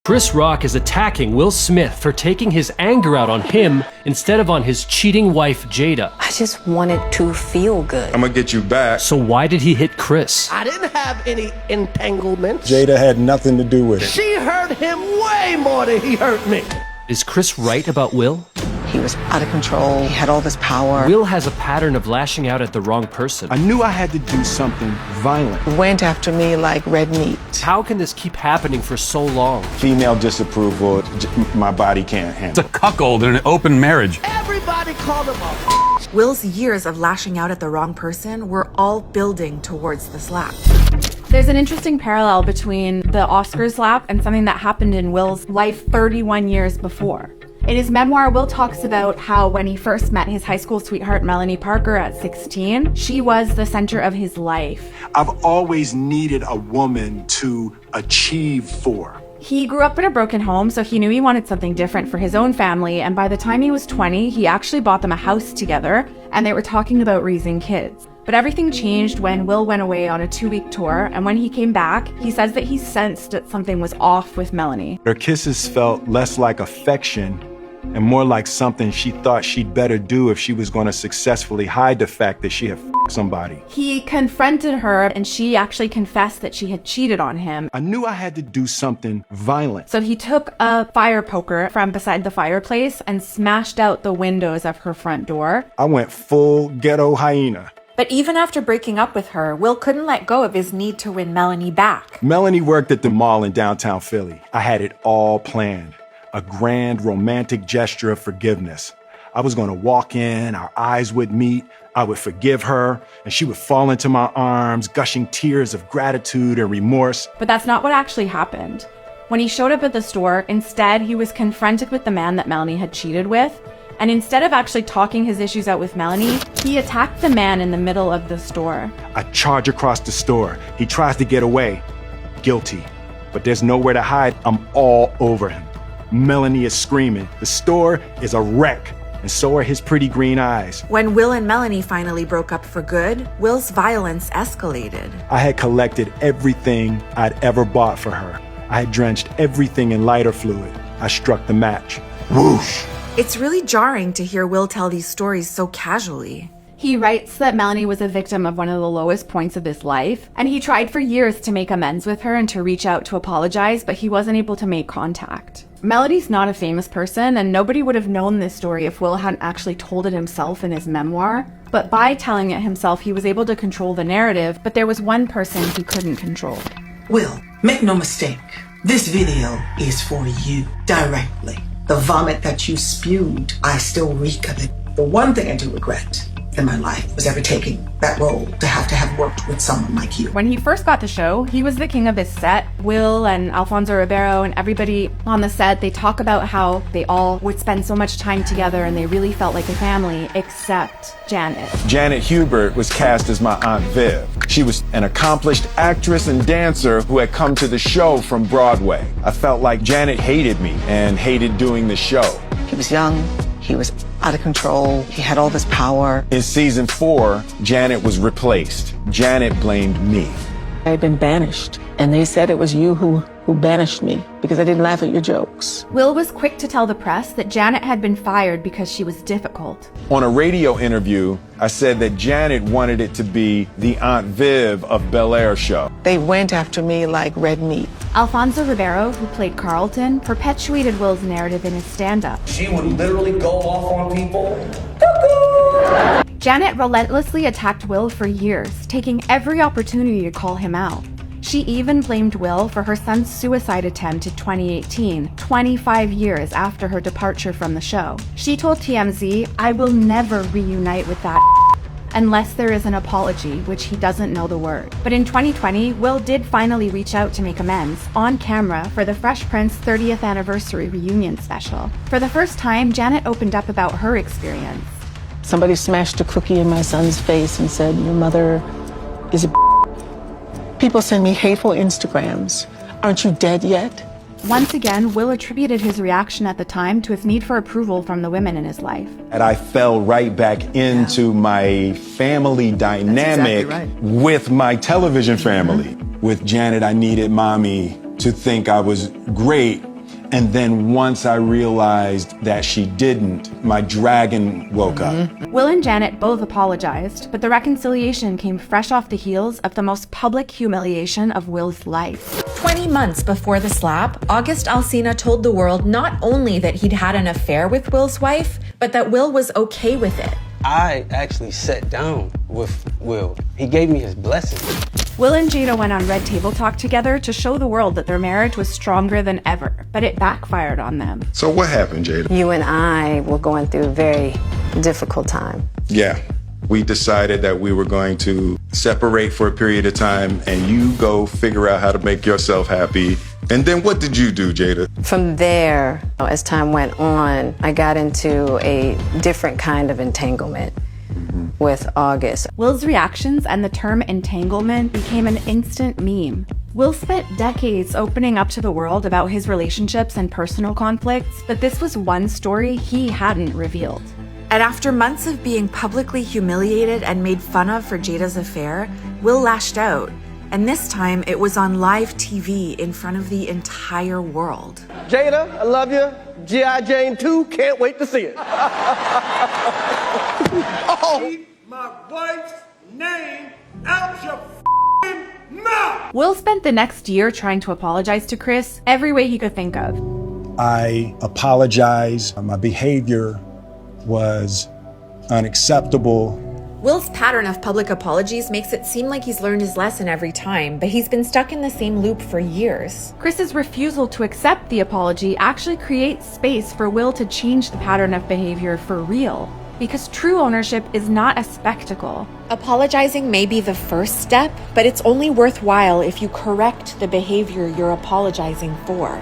Chris Rock is attacking Will Smith for taking his anger out on him instead of on his cheating wife, Jada. I just wanted to feel good. I'm gonna get you back. So why did he hit Chris? I didn't have any entanglements. Jada had nothing to do with it. She hurt him way more than he hurt me. Is Chris right about Will? He was out of control. He had all this power. Will has a pattern of lashing out at the wrong person. I knew I had to do something violent. Went after me like red meat. How can this keep happening for so long? Female disapproval, my body can't handle. It's a cuckold in an open marriage. Everybody called him a Will's years of lashing out at the wrong person were all building towards the slap. There's an interesting parallel between the Oscar slap and something that happened in Will's life 31 years before. In his memoir, Will talks about how when he first met his high school sweetheart, Melanie Parker, at 16, she was the center of his life. I've always needed a woman to achieve for. He grew up in a broken home, so he knew he wanted something different for his own family, and by the time he was 20, he actually bought them a house together, and they were talking about raising kids. But everything changed when Will went away on a 2-week tour, and when he came back, he says that he sensed that something was off with Melanie. Her kisses felt less like affection and more like something she thought she'd better do if she was going to successfully hide the fact that she had f***ed somebody. He confronted her, and she actually confessed that she had cheated on him. I knew I had to do something violent. So he took a fire poker from beside the fireplace and smashed out the windows of her front door. I went full ghetto hyena. But even after breaking up with her, Will couldn't let go of his need to win Melanie back. Melanie worked at the mall in downtown Philly. I had it all planned. A grand romantic gesture of forgiveness. I was going to walk in, our eyes would meet, I would forgive her, and she would fall into my arms, gushing tears of gratitude and remorse. But that's not what actually happened. When he showed up at the store, instead he was confronted with the man that Melanie had cheated with, and instead of actually talking his issues out with Melanie, he attacked the man in the middle of the store. I charge across the store. He tries to get away. Guilty. But there's nowhere to hide. I'm all over him. Melanie is screaming. The store is a wreck, and so are his pretty green eyes. When Will and Melanie finally broke up for good, Will's violence escalated. I had collected everything I'd ever bought for her. I had drenched everything in lighter fluid. I struck the match. Whoosh! It's really jarring to hear Will tell these stories so casually. He writes that Melanie was a victim of one of the lowest points of his life, and he tried for years to make amends with her and to reach out to apologize, but he wasn't able to make contact. Melody's not a famous person, and nobody would have known this story if Will hadn't actually told it himself in his memoir. But by telling it himself, he was able to control the narrative, but there was one person he couldn't control. Will, make no mistake, this video is for you directly. The vomit that you spewed, I still reek of it. The one thing I do regret in my life was ever taking that role, to have worked with someone like you. When he first got the show, he was the king of his set. Will and Alfonso Ribeiro and everybody on the set, they talk about how they all would spend so much time together and they really felt like a family, except Janet. Janet Hubert was cast as my Aunt Viv. She was an accomplished actress and dancer who had come to the show from Broadway. I felt like Janet hated me and hated doing the show. He was young. He was out of control. He had all this power. In season 4, Janet was replaced. Janet blamed me. I had been banished, and they said it was you who banished me because I didn't laugh at your jokes. Will was quick to tell the press that Janet had been fired because she was difficult. On a radio interview, I said that Janet wanted it to be the Aunt Viv of Bel Air show. They went after me like red meat. Alfonso Ribeiro, who played Carlton, perpetuated Will's narrative in his stand-up. She would literally go off on people. Janet relentlessly attacked Will for years, taking every opportunity to call him out. She even blamed Will for her son's suicide attempt in 2018, 25 years after her departure from the show. She told TMZ, "I will never reunite with that unless there is an apology," which he doesn't know the word. But in 2020, Will did finally reach out to make amends on camera for the Fresh Prince 30th anniversary reunion special. For the first time, Janet opened up about her experience. Somebody smashed a cookie in my son's face and said, "Your mother is a." People send me hateful Instagrams. Aren't you dead yet? Once again, Will attributed his reaction at the time to his need for approval from the women in his life. And I fell right back into my family dynamic with my television family. With Janet, I needed mommy to think I was great And then once I realized that she didn't, my dragon woke up. Will and Janet both apologized, but the reconciliation came fresh off the heels of the most public humiliation of Will's life. 20 months before the slap, August Alsina told the world not only that he'd had an affair with Will's wife, but that Will was okay with it. I actually sat down with Will. He gave me his blessing. Will and Jada went on Red Table Talk together to show the world that their marriage was stronger than ever, but it backfired on them. So what happened, Jada? You and I were going through a very difficult time. Yeah, we decided that we were going to separate for a period of time and you go figure out how to make yourself happy. And then what did you do, Jada? From there, as time went on, I got into a different kind of entanglement with August. Will's reactions and the term entanglement became an instant meme. Will spent decades opening up to the world about his relationships and personal conflicts, but this was one story he hadn't revealed. And after months of being publicly humiliated and made fun of for Jada's affair, Will lashed out. And this time, it was on live TV in front of the entire world. Jada, I love you. G.I. Jane 2, can't wait to see it. Keep my wife's name out your mouth! Will spent the next year trying to apologize to Chris every way he could think of. I apologize. My behavior was unacceptable. Will's pattern of public apologies makes it seem like he's learned his lesson every time, but he's been stuck in the same loop for years. Chris's refusal to accept the apology actually creates space for Will to change the pattern of behavior for real, because true ownership is not a spectacle. Apologizing may be the first step, but it's only worthwhile if you correct the behavior you're apologizing for.